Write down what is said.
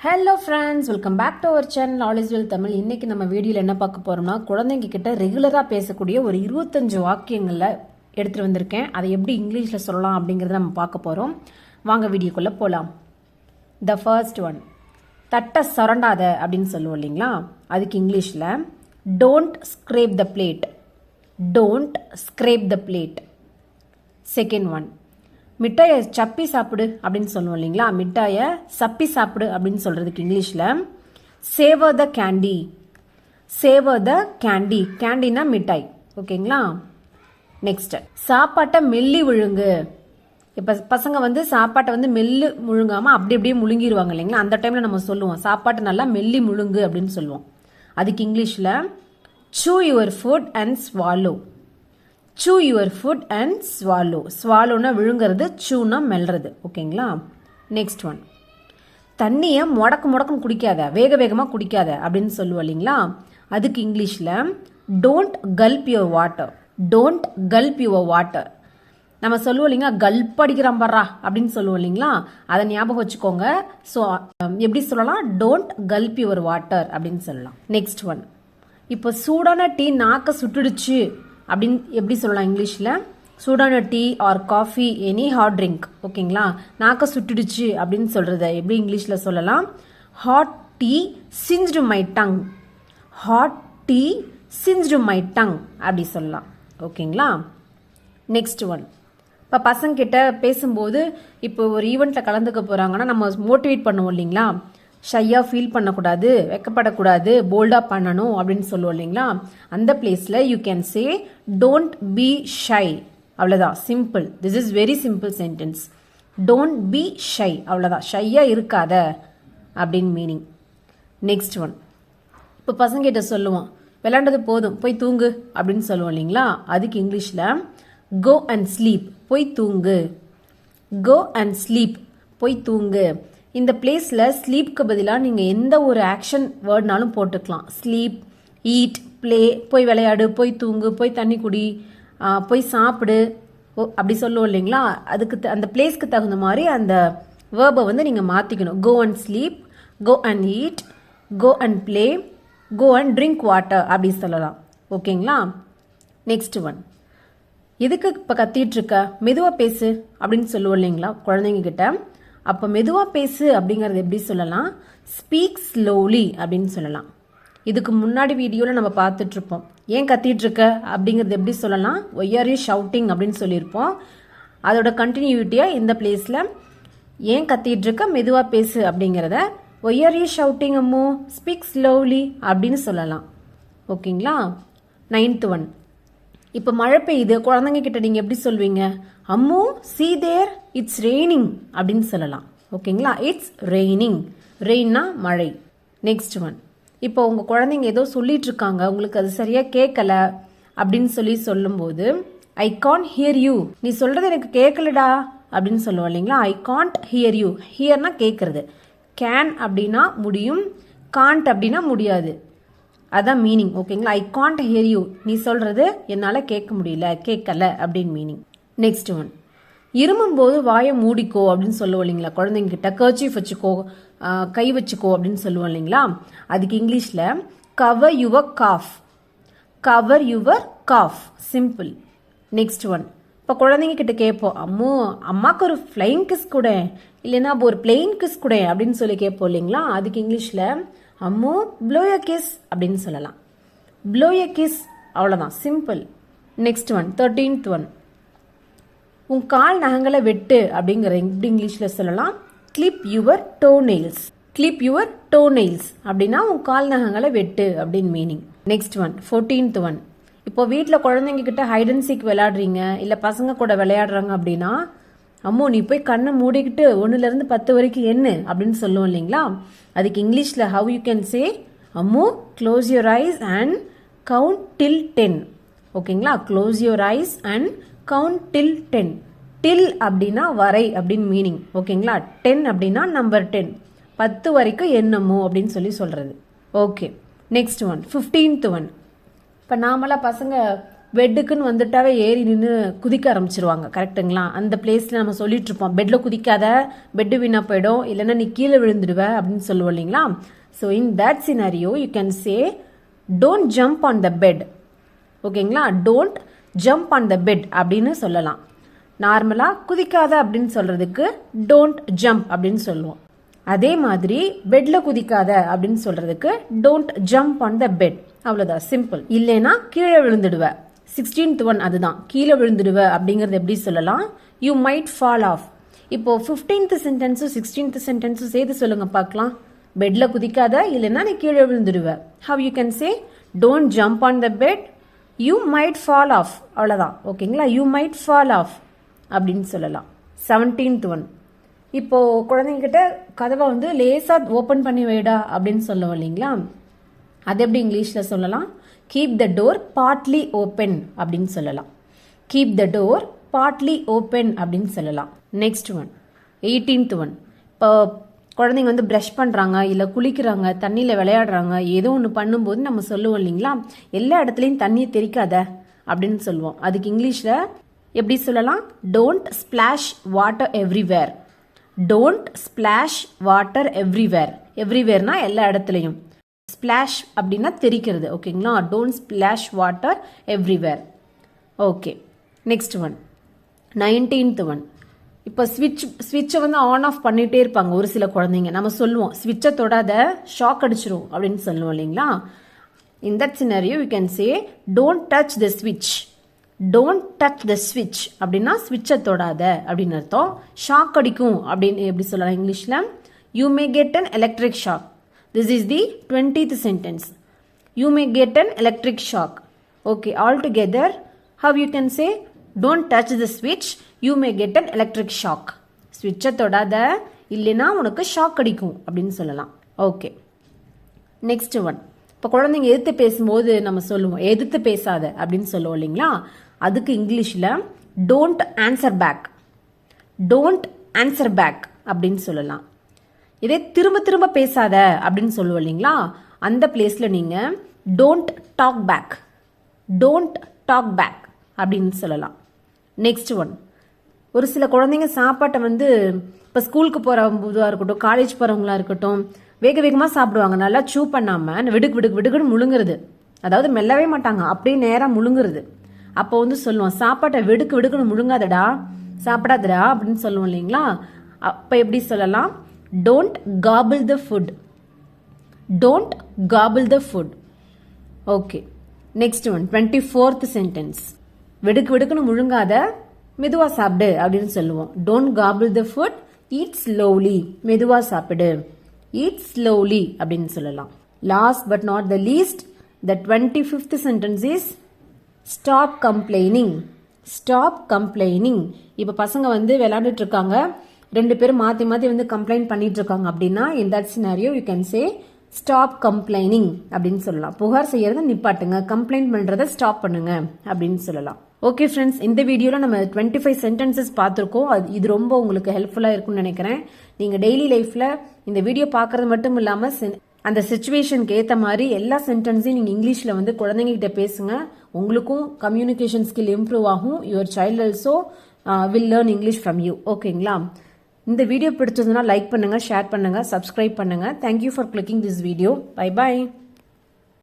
Hello friends, welcome back to our channel all is well Tamil. இன்னைக்கு நம்ம வீடியோவில் என்ன பார்க்க போறோம்னா, குழந்தைங்க கிட்ட ரெகுலராக பேசக்கூடிய ஒரு 25 வாக்கியங்களில் எடுத்துகிட்டு வந்திருக்கேன். அதை எப்படி இங்கிலீஷில் சொல்லலாம் அப்படிங்கிறத நம்ம பார்க்க போகிறோம். வாங்க வீடியோக்குள்ளே போகலாம். த ஃபர்ஸ்ட் ஒன், தட்டை சுரண்டாத அப்படின்னு சொல்லுவோம் இல்லைங்களா, அதுக்கு இங்கிலீஷில் don't scrape the plate. Don't scrape the plate. Second one, மிட்டாயை சப்பி சாப்பிடு அப்படின்னு சொல்லுவோம் இல்லைங்களா, மிட்டாயை சப்பி சாப்பிடு அப்படின்னு சொல்றதுக்கு இங்கிலீஷில் சேவர் த கேண்டி. சேவர் த கேண்டி. கேண்டினா மிட்டாய். ஓகேங்களா. நெக்ஸ்ட், சாப்பாட்டை மெல்லி விழுங்கு. இப்போ பசங்க வந்து சாப்பாட்டை வந்து மெல்லு முழுங்காம அப்படி அப்படியே முழுங்கிடுவாங்க இல்லைங்களா, அந்த டைம்ல நம்ம சொல்லுவோம் சாப்பாட்டை நல்லா மெல்லி முழுங்கு அப்படின்னு சொல்லுவோம். அதுக்கு இங்கிலீஷில் chew your food and swallow. chew your food and swallow. swallowனா விழுங்கிறது, chewனா மெல்றது. ஓகேங்களா. நெக்ஸ்ட் ஒன், தண்ணியை முடக்கம் குடிக்காத, வேக வேகமாக குடிக்காத அப்படின்னு சொல்லுவோம் இல்லைங்களா, அதுக்கு இங்கிலீஷில் don't gulp your water. Don't gulp your water. நம்ம சொல்லுவோம் இல்லைங்களா, கல்ப் அடிக்கிறான் பர்றா அப்படின்னு சொல்லுவோம் இல்லைங்களா, அதை ஞாபகம் வச்சுக்கோங்க. ஸோ எப்படி சொல்லலாம், டோன்ட் கல்ப் யுவர் வாட்டர் அப்படின்னு சொல்லலாம். நெக்ஸ்ட் ஒன், இப்போ சூடான டீ நாக்க சுட்டுடுச்சு அப்படின்னு எப்படி சொல்லலாம் இங்கிலீஷில், சூடான tea or coffee any hot drink. ஓகேங்களா. நாக்க சுட்டுடுச்சு அப்படின்னு சொல்கிறத எப்படி இங்கிலீஷில் சொல்லலாம், hot tea singed my tongue. Hot tea singed my tongue அப்படி சொல்லலாம். ஓகேங்களா. நெக்ஸ்ட் ஒன், இப்போ பசங்கிட்ட பேசும்போது, இப்போ ஒரு ஈவெண்ட்டில் கலந்துக்க போகிறாங்கன்னா நம்ம மோட்டிவேட் பண்ணுவோம் இல்லைங்களா, ஷையாக ஃபீல் பண்ணக்கூடாது, வெக்கப்படக்கூடாது, போல்டாக பண்ணணும் அப்படின்னு சொல்லுவோம் இல்லைங்களா, அந்த பிளேஸில் you can say don't be shy. அவ்வளோதான், simple. This is very simple sentence. Don't be shy, அவ்வளோதான், ஷையாக இருக்காத அப்படின்னு மீனிங். நெக்ஸ்ட் ஒன், இப்போ பசங்கிட்ட சொல்லுவோம் விளையாண்டது போதும் போய் தூங்கு அப்படின்னு சொல்லுவோம் இல்லைங்களா, அதுக்கு இங்கிலீஷில் கோ அண்ட் ஸ்லீப். போய் தூங்கு. கோ அண்ட் ஸ்லீப், போய் தூங்கு. இந்த பிளேஸில் ஸ்லீப்க்கு பதிலாக நீங்கள் எந்த ஒரு ஆக்ஷன் வேர்ட்னாலும் போட்டுக்கலாம். ஸ்லீப், ஈட், ப்ளே, போய் விளையாடு, போய் தூங்கு, போய் தண்ணி குடி, போய் சாப்பிடு அப்படி சொல்லுவோம் இல்லைங்களா, அதுக்கு அந்த பிளேஸ்க்கு தகுந்த மாதிரி அந்த வேர்பை வந்து நீங்கள் மாற்றிக்கணும். Go and sleep, go and eat, go and play, go and drink water அப்படி சொல்லலாம். ஓகேங்களா. நெக்ஸ்ட் ஒன், எதுக்கு இப்போ கத்திட்டு இருக்க, மெதுவாக பேசு அப்படின்னு சொல்லுவோம் இல்லைங்களா குழந்தைங்க கிட்ட. அப்போ மெதுவாக பேசு அப்படிங்கிறது எப்படி சொல்லலாம், ஸ்பீக் ஸ்லோலி அப்படின்னு சொல்லலாம். இதுக்கு முன்னாடி வீடியோவில் நம்ம பார்த்துட்டு இருப்போம், ஏன் கத்திட்டு இருக்க அப்படிங்கிறது எப்படி சொல்லலாம், ஒய் ஆர் யூ ஷவுட்டிங் அப்படின்னு சொல்லியிருப்போம். அதோட கண்டினியூட்டியாக இந்த பிளேஸில் ஏன் கத்திட்டு இருக்க, மெதுவாக பேசு அப்படிங்கிறத ஒய் ஆர் யூ ஷவுட்டிங் அம்மோ, ஸ்பீக் ஸ்லோலி அப்படின்னு சொல்லலாம். ஓகேங்களா. நைன்த் ஒன், இப்போ மழை பெய்யுது, குழந்தைங்க கிட்ட நீங்கள் எப்படி சொல்வீங்க, Ammu see there it's raining அப்படின்னு சொல்லலாம். ஓகேங்களா. It's raining. ரெயின்னா மழை. நெக்ஸ்ட் ஒன், இப்போ உங்கள் குழந்தைங்க ஏதோ சொல்லிட்டு இருக்காங்க, உங்களுக்கு அது சரியாக கேட்கல அப்படின்னு சொல்லும்போது ஐ காண்ட் ஹியர் யூ, நீ சொல்கிறது எனக்கு கேட்கலடா அப்படின்னு சொல்லுவோம் இல்லைங்களா, ஐ காண்ட் ஹியர் யூ. ஹியர்னா கேட்கறது, கேன் அப்படின்னா முடியும், காண்ட் அப்படின்னா முடியாது, அதான் மீனிங். ஓகேங்களா. ஐ காண்ட் ஹியர் யூ, நீ சொல்றது என்னால் கேட்க முடியல, கேட்கல அப்படின்னு மீனிங். நெக்ஸ்ட் ஒன், இருமும் போது வாயை மூடிக்கோ அப்படின்னு சொல்லுவோம் இல்லைங்களா குழந்தைங்க கிட்ட, கர்ச்சீஃப் வச்சுக்கோ, கை வச்சுக்கோ அப்படின்னு சொல்லுவோம் இல்லைங்களா, அதுக்கு இங்கிலீஷில் cover your cough. Cover your cough. Simple. Next one, இப்போ குழந்தைங்க கிட்ட கேட்போம், அம்மாவுக்கு ஒரு ஃப்ளைங் கிஸ் கூட, இல்லைன்னா ஒரு பிளெயின் கிஸ் கூட அப்படின்னு சொல்லி கேட்போம் இல்லைங்களா, அதுக்கு இங்கிலீஷில் அம்மு ப்ளோ எ கிஸ் அப்படின்னு சொல்லலாம். ப்ளோ எ கிஸ், அவ்வளோதான், simple. Next one, 13th one, உன் கால் நகங்களை வெட்டு அப்படிங்கிற எப்படி இங்கிலீஷில் சொல்லலாம், clip your to nails. Clip your to nails அப்படின்னா உன் கால் நகங்களை வெட்டு அப்படின்னு meaning. Next one, 14th one, இப்போ வீட்டில் குழந்தைங்க கிட்ட ஹைட் அண்ட் சீக் விளையாடுறீங்க, இல்லை பசங்க கூட விளையாடுறாங்க அப்படின்னா, அம்மோ நீ போய் கண்ணை மூடிக்கிட்டு 1லேருந்து 10 வரைக்கும் என்ன அப்படின்னு சொல்லுவோம் இல்லைங்களா, அதுக்கு இங்கிலீஷில் ஹவ் யூ கேன் சே, அம்மோ close your eyes and count till 10. ஓகேங்களா. Close your eyes and count till 10. Till அப்படின்னா வரை அப்படின்னு மீனிங். ஓகேங்களா. 10 அப்படின்னா நம்பர் 10, 10 வரைக்கும் என்னமோ அப்படின்னு சொல்றது. Okay. Next one, 15th one, இப்போ நாமெல்லாம் பசங்க பெட்டுக்குன்னு வந்துட்டாவே ஏறி நின்று குதிக்க ஆரம்பிச்சிருவாங்க, கரெக்டுங்களா? அந்த பிளேஸில் நம்ம சொல்லிட்டு இருப்போம், பெட்டில் குதிக்காத, பெட்டு வீணா போயிடும், இல்லைன்னா நீ கீழே விழுந்துடுவ அப்படின்னு சொல்லுவோம் இல்லைங்களா? So in that scenario you can say don't jump on the bed. ஓகேங்களா? Don't jump on the bed அப்படின்னு சொல்லலாம். நார்மலாக குதிக்காத அப்படின்னு சொல்றதுக்கு டோன்ட் ஜம்ப் அப்படின்னு சொல்லுவோம். அதே மாதிரி பெட்ல குதிக்காத அப்படின்னு சொல்றதுக்கு don't jump on the bed. அவ்வளோதான், சிம்பிள். இல்லைன்னா கீழே விழுந்துடுவ. 16th ஒன் அதுதான், கீழே விழுந்துடுவ அப்படிங்கறது எப்படி சொல்லலாம்? You might fall off. இப்போ 15th சென்டென்ஸும் 16th சென்டென்ஸும் சேர்த்து சொல்லுங்க பார்க்கலாம். பெட்ல குதிக்காத, இல்லைன்னா நீ கீழே விழுந்துடுவ. How you can say don't jump on the bed, you might fall off. அவ்வளோதான், ஓகேங்களா? யூ மைட் ஃபால் ஆஃப் அப்படின்னு சொல்லலாம். 17th ஒன், இப்போ குழந்தைங்கிட்ட கதவை வந்து லேசா ஓப்பன் பண்ணி வைடா அப்படின்னு சொல்லுவோம் இல்லைங்களா? அது எப்படி இங்கிலீஷ்ல சொல்லலாம்? Keep the door partly open அப்படின்னு சொல்லலாம். Keep the door partly open அப்படின்னு சொல்லலாம். Next one, 18th one. இப்போ குழந்தைங்க வந்து ப்ரஷ் பண்ணுறாங்க, இல்லை குளிக்கிறாங்க, தண்ணியில் விளையாடுறாங்க, ஏதோ ஒன்று பண்ணும்போது நம்ம சொல்லுவோம் இல்லைங்களா, எல்லா இடத்துலையும் தண்ணியை தெளிக்காத அப்படின்னு சொல்லுவோம். அதுக்கு இங்கிலீஷில் எப்படி சொல்லலாம்? Don't splash water everywhere. Don't splash water everywhere. எவ்ரிவேர்னா எல்லா இடத்துலையும். ஸ்பிளாஷ் அப்படின்னா தெரிக்கிறது, ஓகேங்களா? Don't splash water everywhere. Okay, next one, 19th one. இப்போ ஸ்விட்சை வந்து ஆன் ஆஃப் பண்ணிட்டே இருப்பாங்க ஒரு சில குழந்தைங்க. நம்ம சொல்லுவோம் ஸ்விட்சை தொடாத, ஷாக் அடிச்சிரும் அப்படின்னு சொல்லுவோம் இல்லைங்களா? In that scenario you can say don't touch the ஸ்விட்ச். டோன்ட் டச் த ஸ்விட்ச் அப்படின்னா ஸ்விட்சை தொடாத அப்படின்னு அர்த்தம். ஷாக் அடிக்கும் அப்படின்னு எப்படி சொல்லலாம் இங்கிலீஷ்ல? You may get an electric shock. This is the 20th sentence. You may get an electric shock. Okay, all together, how you can say don't touch the switch, you may get an electric shock. Switch தொடாத, இல்லைனா உனக்கு shock அடிக்கும் அப்படின்னு சொல்லலாம். Okay, next one. இப்போ குழந்தைங்க எதிர்த்து பேசும்போது நம்ம சொல்லுவோம் எதிர்த்து பேசாத அப்படின்னு சொல்லுவோம் இல்லைங்களா? அதுக்கு இங்கிலீஷில் don't answer back. Don't answer back அப்படின்னு சொல்லலாம். இதே திரும்ப திரும்ப பேசாத அப்படின்னு சொல்லுவோம் இல்லைங்களா? அந்த பிளேஸ்ல நீங்க don't talk back. Don't talk back அப்படின்னு சொல்லலாம். நெக்ஸ்ட் ஒன், ஒரு சில குழந்தைங்க சாப்பாட்டை வந்து இப்போ ஸ்கூலுக்கு போகிறவங்களா இருக்கட்டும், காலேஜ் போகிறவங்களா இருக்கட்டும், வேக வேகமாக சாப்பிடுவாங்க. நல்லா சூ பண்ணாமல் விடுக்குன்னு முழுங்குறது. அதாவது மெல்லவே மாட்டாங்க, அப்படியே நேராக முழுங்குறது. அப்போ வந்து சொல்லுவோம் சாப்பாட்டை விடுக்குன்னு முழுங்காதடா, சாப்பிடாதடா அப்படின்னு சொல்லுவோம் இல்லைங்களா? அப்போ எப்படி சொல்லலாம்? Don't gobble the food. Don't gobble the food. Okay. Next one, 24th sentence. விடுக்குன்னு முழுங்காத, மெதுவா சாப்பிடு அப்படின்னு சொல்லுவோம். Don't gobble the food, eat slowly. மெதுவா சாப்பிடு. Eat slowly அப்படின்னு சொல்லலாம். Last but not the least, the 25th sentence is stop complaining. Stop complaining. இப்போ பசங்க வந்து விளையாண்டுட்டு இருக்காங்க, ரெண்டு பேரும் மாற்றி மாற்றி வந்து கம்ப்ளைண்ட் பண்ணிட்டு இருக்காங்க அப்படின்னா இன் that scenario you can say stop complaining அப்படின்னு சொல்லலாம். புகார் செய்யறத நிப்பாட்டுங்க, கம்ப்ளைண்ட் பண்ணுறதை ஸ்டாப் பண்ணுங்க அப்படின்னு சொல்லலாம். ஓகே ஃப்ரெண்ட்ஸ், இந்த வீடியோவில் நம்ம 25 சென்டென்சஸ் பார்த்துருக்கோம். இது ரொம்ப உங்களுக்கு ஹெல்ப்ஃபுல்லாக இருக்கும்னு நினைக்கிறேன். நீங்கள் டெய்லி லைஃப்பில் இந்த வீடியோ பார்க்கறது மட்டும் இல்லாமல் அந்த சிச்சுவேஷனுக்கு ஏற்ற மாதிரி எல்லா சென்டென்ஸையும் நீங்கள் இங்கிலீஷில் வந்து குழந்தைங்ககிட்ட பேசுங்க. உங்களுக்கும் கம்யூனிகேஷன் ஸ்கில் இம்ப்ரூவ் ஆகும். Your child also will learn English from you. ஓகேங்களா? இந்த வீடியோ பிடிச்சதுன்னா லைக் பண்ணுங்க, ஷேர் பண்ணுங்க, சப்ஸ்கிரைப் பண்ணுங்க. Thank you for clicking this video. Bye bye.